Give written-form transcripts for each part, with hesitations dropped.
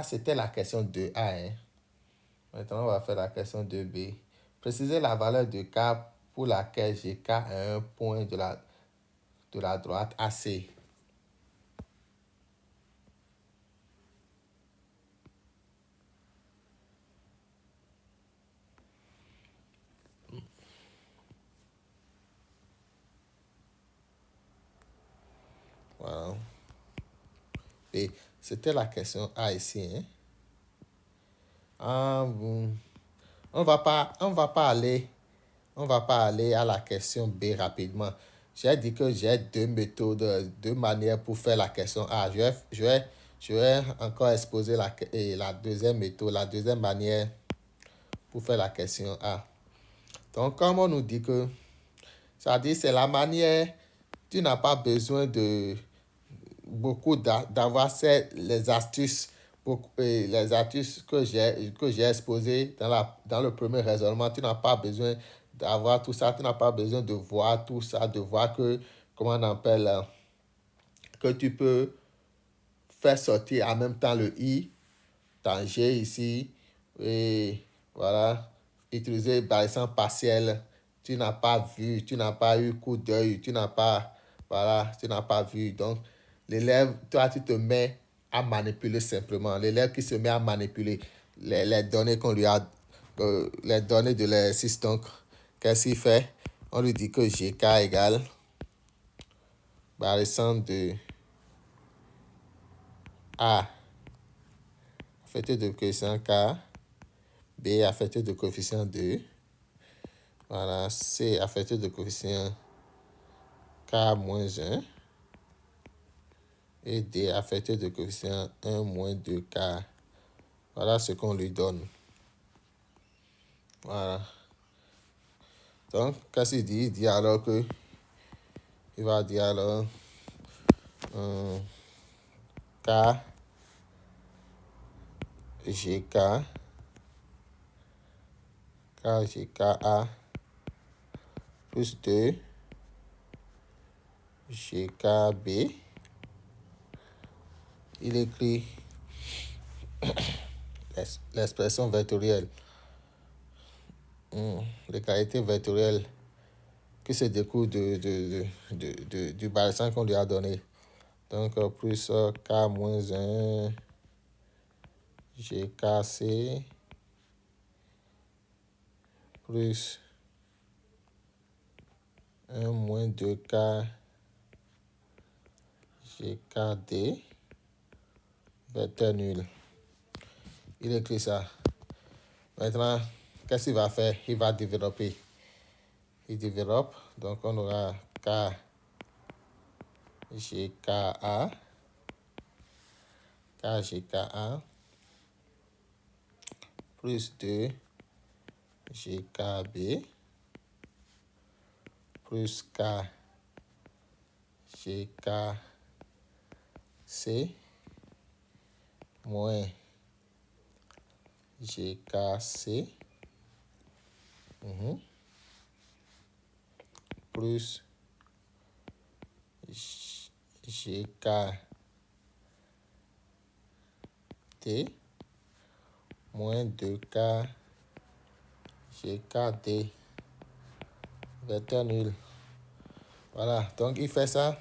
c'était la question 2A. Hein. Maintenant, on va faire la question 2B. Précisez la valeur de K pour laquelle GK est un point de la droite AC. Voilà. Et c'était la question A ici. Hein. Bon. On va pas aller à la question B rapidement. J'ai dit que j'ai deux méthodes, deux manières pour faire la question A. Je vais encore exposer la deuxième méthode, la deuxième manière pour faire la question A. Donc, comme on nous dit que, ça dit, c'est la manière, tu n'as pas besoin de beaucoup d'avoir les astuces, les astuces que j'ai exposées dans le premier raisonnement. Tu n'as pas besoin d'avoir tout ça, tu n'as pas besoin de voir tout ça, de voir que, comment on appelle, que tu peux faire sortir en même temps le I, danger ici, et voilà, utiliser par exemple partiel. Tu n'as pas vu, tu n'as pas eu coup d'œil, voilà, tu n'as pas vu. Donc, l'élève, toi, tu te mets à manipuler simplement. L'élève qui se met à manipuler les données qu'on lui a, les données de l'exercice. Donc, qu'est-ce qu'il fait? On lui dit que GK égale, par exemple, de A affecté de coefficient K, B affecté de coefficient 2, voilà, C affecté de coefficient K moins 1, et D affecté de coefficient 1 moins 2K. Voilà ce qu'on lui donne. Voilà. Donc, qu'est-ce qu'il dit? Il dit alors que, il va dire alors, K, GK, KGKA plus 2, GKB. Il écrit l'expression vectorielle, les qualités vectorielles qui se découlent du balisant qu'on lui a donné. Donc, plus K moins 1, GKC, plus 1 moins 2K, GKD, vecteur nul. Il écrit ça. Maintenant, qu'est-ce qu'il va faire? Il va développer. Il développe. Donc, on aura K, GKA, KGKA, plus 2, GKB, plus K, GKC, moins GKC, plus GKT, moins 2K, GKD, vecteur nul. Voilà, donc il fait ça.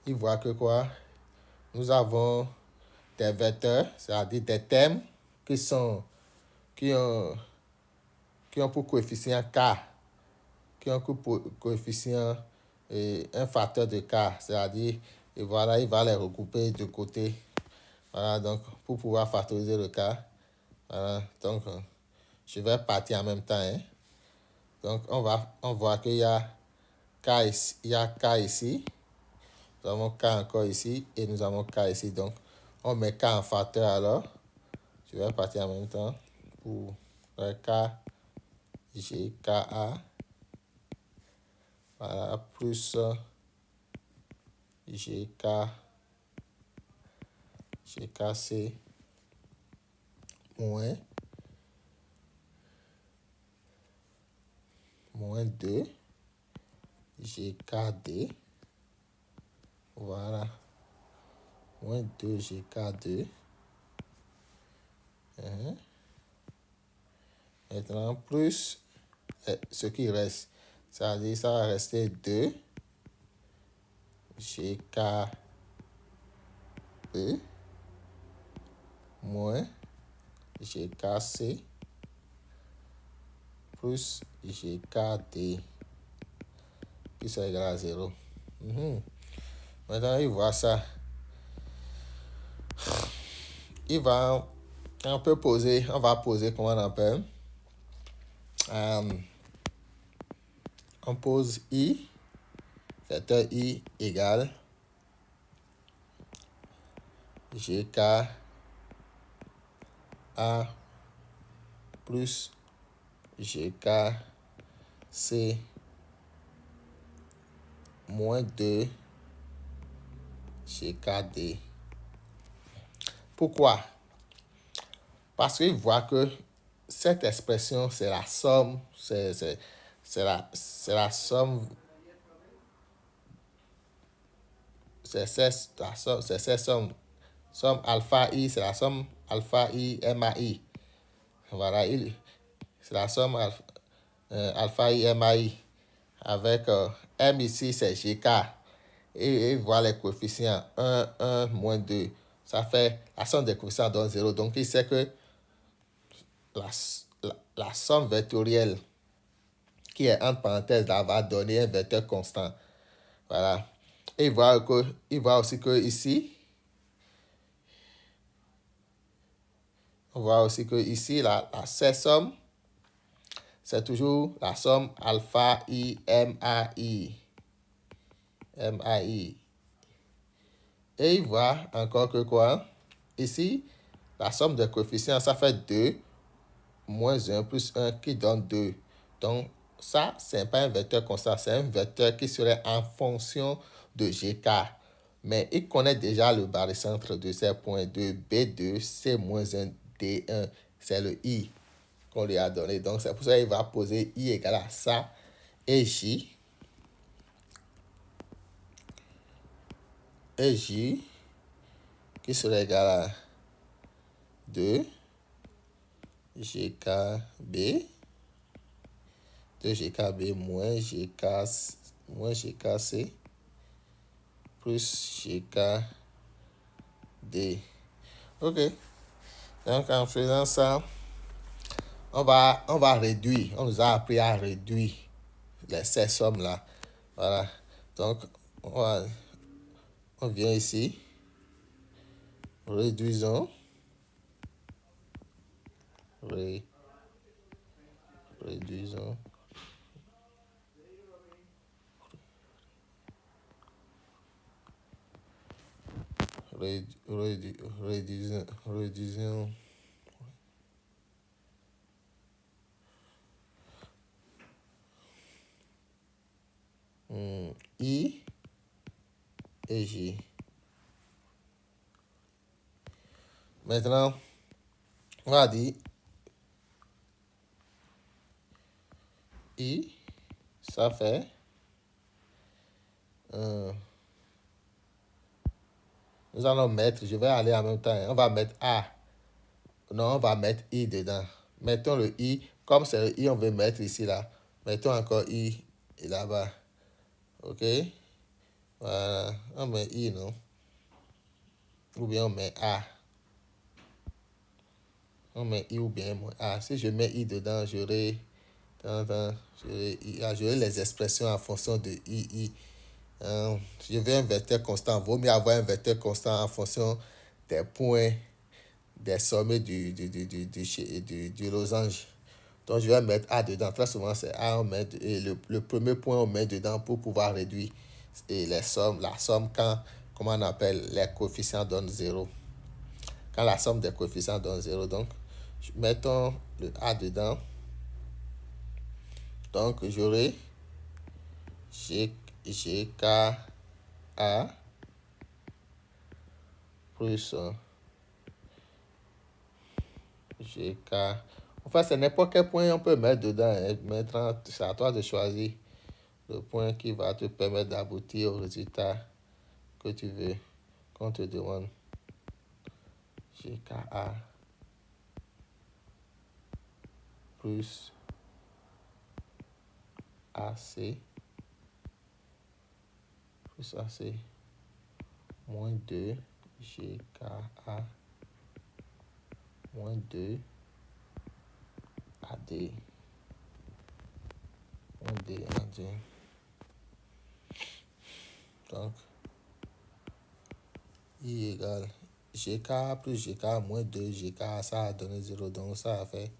Il voit que quoi? Nous avons des vecteurs, c'est-à-dire des termes qui ont pour coefficient K, qui ont pour coefficient un facteur de K, c'est-à-dire, et voilà, il va les regrouper de côté. Voilà, donc, pour pouvoir factoriser le K, voilà, donc, je vais partir en même temps. Hein. Donc, on voit qu'il y a K ici, il y a K ici, nous avons K encore ici, et nous avons K ici. Donc, on met K en facteur alors. Je vais partir en même temps pour K, G, K, A. Voilà, plus GK, GKC, moins 2, GKD. Voilà, moins 2 GK2, Hein. Maintenant, plus ce qui reste. Ça veut dire ça va rester 2 GKE moins GKC plus GKD qui sera égal à 0. Maintenant, il voit ça. On va poser comment on appelle. On pose I, vecteur I égale GK A plus GK C moins 2 GKD. Pourquoi? Parce qu'il voit que cette expression, c'est la somme, c'est la somme, c'est cette somme alpha I, c'est la somme alpha I, MAI. Voilà, c'est la somme alpha I, MAI. Avec M ici, c'est GK. Et voit les coefficients 1, 1, moins 2. Ça fait la somme des coefficients donne 0. Donc, il sait que la somme vectorielle qui est entre parenthèses là va donner un vecteur constant. Voilà. Et il voit aussi que ici, on voit aussi que ici, cette somme, c'est toujours la somme alpha I, MAI. MAI. Et il voit encore que quoi? Ici, la somme des coefficients, ça fait 2 moins 1 plus 1 qui donne 2. Donc, ça, ce n'est pas un vecteur constant, c'est un vecteur qui serait en fonction de GK. Mais il connaît déjà le barycentre de ces points 2, B2, C-1, D1. C'est le I qu'on lui a donné. Donc, c'est pour ça qu'il va poser I égale à ça et J. Et J qui serait égal à 2 GKB, 2 GKB moins GKC plus GKD. Ok. Donc, en faisant ça, on va réduire. On nous a appris à réduire ces sommes-là. Voilà. Donc, on vient ici. Réduisons. Réduisons. Réduisons. I et J. Maintenant, on va dire I, ça fait nous allons mettre, je vais aller en même temps, on va mettre A. Non, on va mettre I dedans. Mettons le I, comme c'est le I, on veut mettre ici, là. Mettons encore I là-bas. Ok? Voilà, on met I, non? Ou bien on met A. On met I ou bien A. Si je mets I dedans, j'aurai les expressions en fonction de I. Je veux un vecteur constant. Vaut mieux avoir un vecteur constant en fonction des points, des sommets du losange. Donc, je vais mettre A dedans. Très souvent, c'est A, on met, et le premier point, on met dedans pour pouvoir réduire et la somme quand, comment on appelle, les coefficients donnent 0. Quand la somme des coefficients donne 0, donc, mettons le A dedans. Donc, j'aurai GK A plus GK. Enfin, c'est n'importe quel point on peut mettre dedans. C'est à toi de choisir le point qui va te permettre d'aboutir au résultat que tu veux, qu'on te demande. GKA. plus AC plus AC moins 2 GKA moins 2 AD moins 2 AD. Donc, I égale GK plus GK moins 2 GK, ça a donné 0. Donc, ça a fait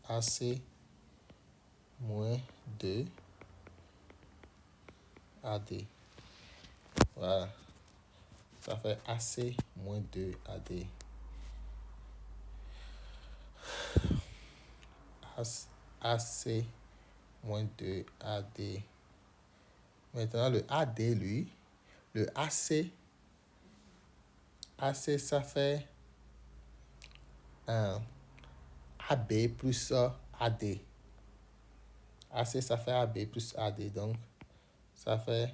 AC moins 2 AD. Voilà. Ça fait AC moins 2 AD. AC moins 2 AD. Maintenant, le AD, lui, le AC, ça fait un AB plus AD. AC, ça fait AB plus AD. Donc, ça fait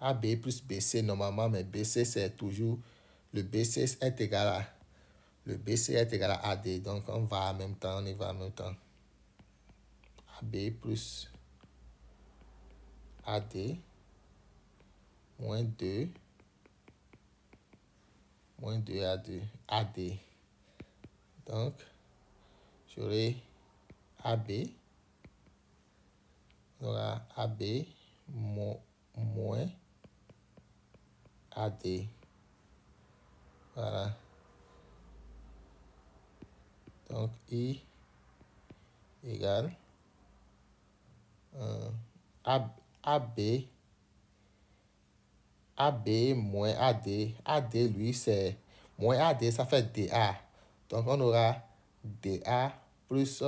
AB plus BC normalement, mais BC, c'est toujours... Le BC est égal à... Le BC est égal à AD. Donc, on va en même temps, on y va en même temps. AB plus AD moins 2 AD. AD. Donc, j'aurai AB. On aura AB moins AD. Voilà. Donc, I égale AB moins AD. AD, lui, c'est moins AD, ça fait DA. Donc, on aura DA plus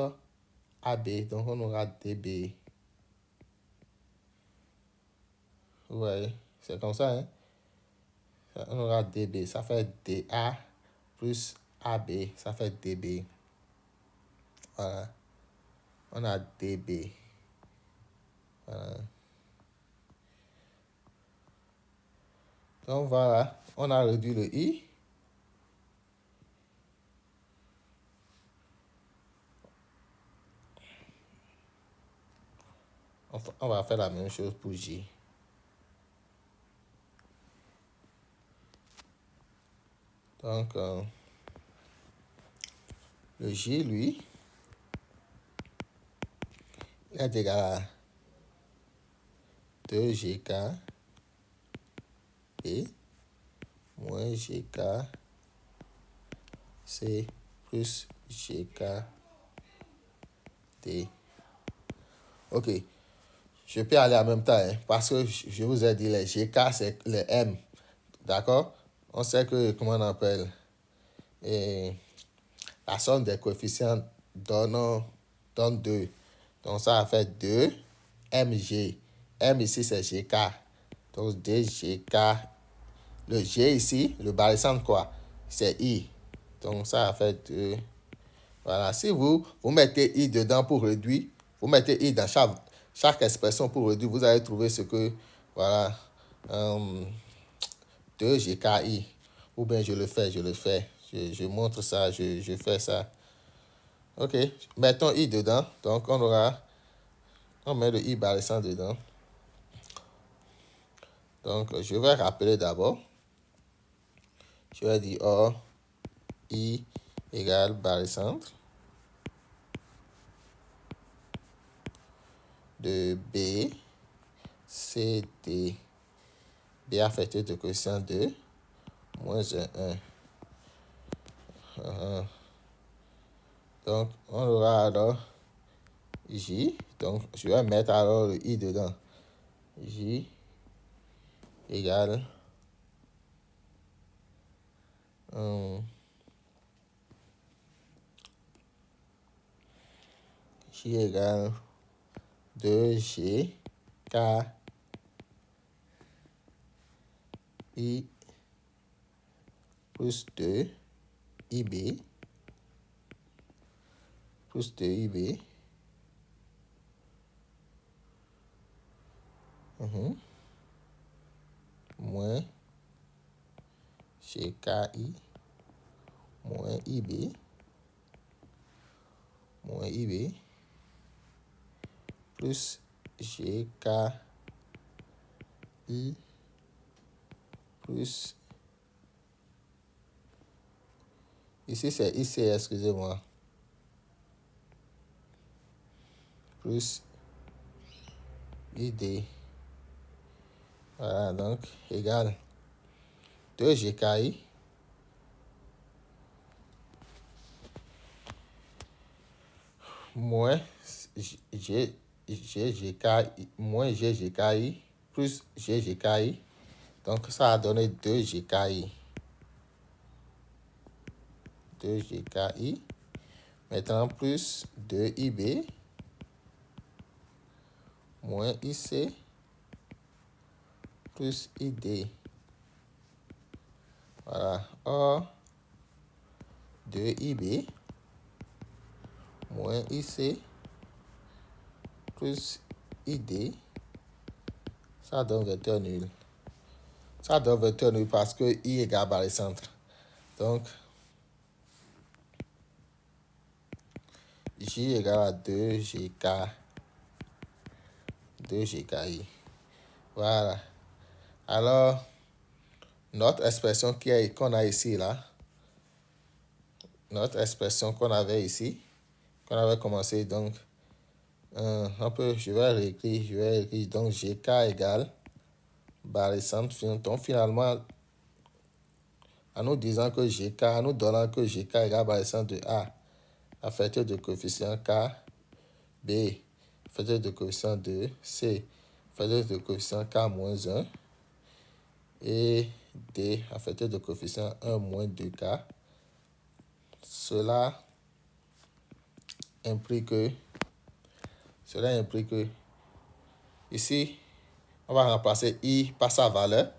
AB. Donc, on aura DB. Ouais, c'est comme ça, hein? On aura DB. Ça fait DA plus AB. Ça fait DB. Voilà. On a DB. Voilà. Donc, voilà. On a réduit le I. On va faire la même chose pour J. Donc, le J, lui, est égal à 2GK B moins GK C plus GK D. Ok, je peux aller en même temps, hein, parce que je vous ai dit, les GK, c'est les M. D'accord? On sait que, comment on appelle, et la somme des coefficients donne 2. Donc, ça a fait 2 MG. M ici, c'est GK. Donc, 2GK. Le G ici, le barycentre, quoi, c'est I. Donc, ça a fait 2. Voilà. Si vous mettez I dedans pour réduire, vous mettez I dans chaque expression pour réduire, vous allez trouver ce que, voilà, 2 GKI. Ou bien je le fais. Je montre ça, je fais ça. Ok, mettons I dedans. Donc, on met le I barycentre dedans. Donc, je vais rappeler d'abord. Je vais dire or I égale barycentre de B, C, D. B affecté de coefficient 2, moins 1. Donc, on aura alors J. Donc, je vais mettre alors le I dedans. J égale J égale 2G K I plus 2 IB plus 2 IB moins GKI moins IB moins IB plus GKI plus... Ici, c'est IC, excusez-moi. Plus ID. Voilà, donc, égal 2 GKI moins GGKI moins GGKI plus GGKI. Donc, ça a donné 2 GKI. 2 GKI. Maintenant, plus 2 IB moins IC plus ID. Voilà. Or, 2 IB moins IC plus ID, ça donne vecteur nul. Ça donne vecteur nul parce que I égale barycentre. Donc, J égale à 2GKI. Voilà. Alors, notre expression qu'on a ici, là, notre expression qu'on avait ici, qu'on avait commencé, donc, je vais réécrire, donc GK égale barycentre. Donc, finalement, en nous disant que GK, en nous donnant que GK égale barycentre de A, à facteur de coefficient K, B, facteur de coefficient 2, C, facteur de coefficient K moins 1, et D, à facteur de coefficient 1 moins 2K. Cela implique que ici, on va remplacer I par sa valeur.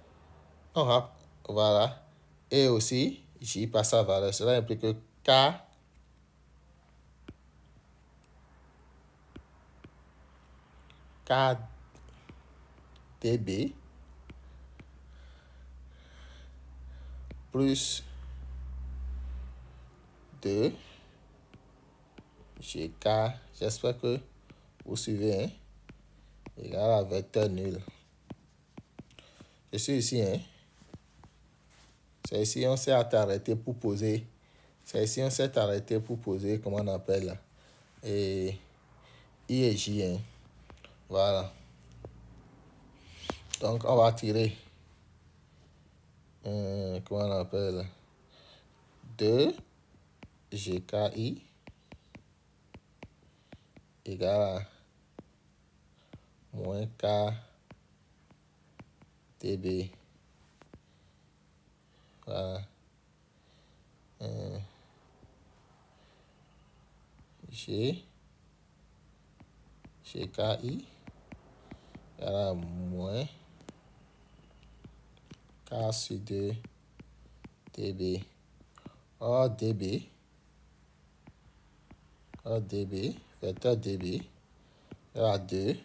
Voilà. Et aussi J par sa valeur. Cela implique que KDB plus 2 GK, j'espère que vous suivez, hein, égal à vecteur nul. Je suis ici, hein. C'est ici on s'est arrêté pour poser. C'est ici on s'est arrêté pour poser, comment on appelle là. Et I et J, hein. Voilà. Donc on va tirer. Comment on appelle 2 GKI égale à moins KTB. Voilà. GKI égale à moins K sur 2 dB. Or dB, vecteur dB égale à 2.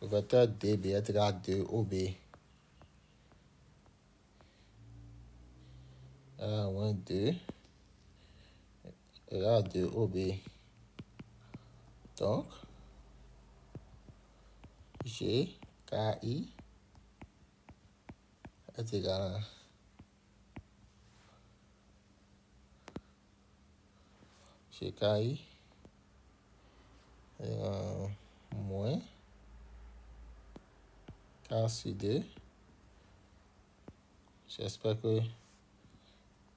Le vecteur dB est égal à 2 OB. Égale à moins 2 égale à 2 OB. Donc, GKI est égal à GKI est moins K sur 2. J'espère que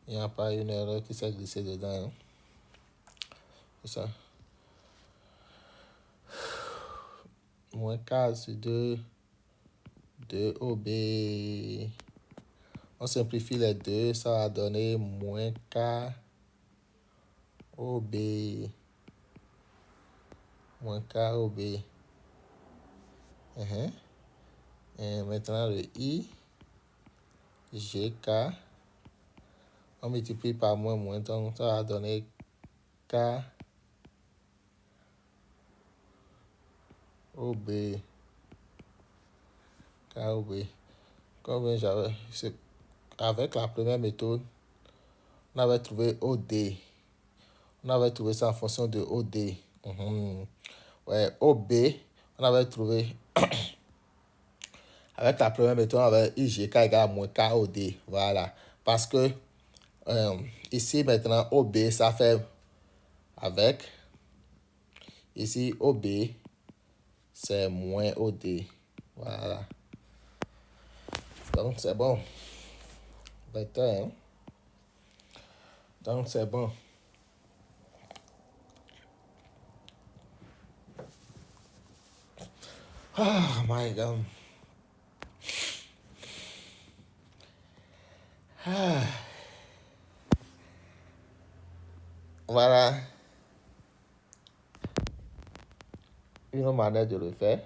il n'y a pas une erreur qui s'est glissée dedans. Hein. C'est ça. Moins K sur 2, 2 OB. On simplifie les deux, ça va donner moins K OB. Moins K OB. Et maintenant le I, GK, on multiplie par moins, donc ça va donner K OB. K OB. Comme j'avais, avec la première méthode, on avait trouvé OD. On avait trouvé ça en fonction de OD. Ouais, OB, on avait trouvé avec la première méthode, on avait IGK égale à moins KOD. Voilà. Parce que ici maintenant, OB, ça fait avec. Ici, OB, c'est moins OD. Voilà. Donc, c'est bon. Better, hein? Donc, c'est bon. Oh my God. Voilà une manière de le faire.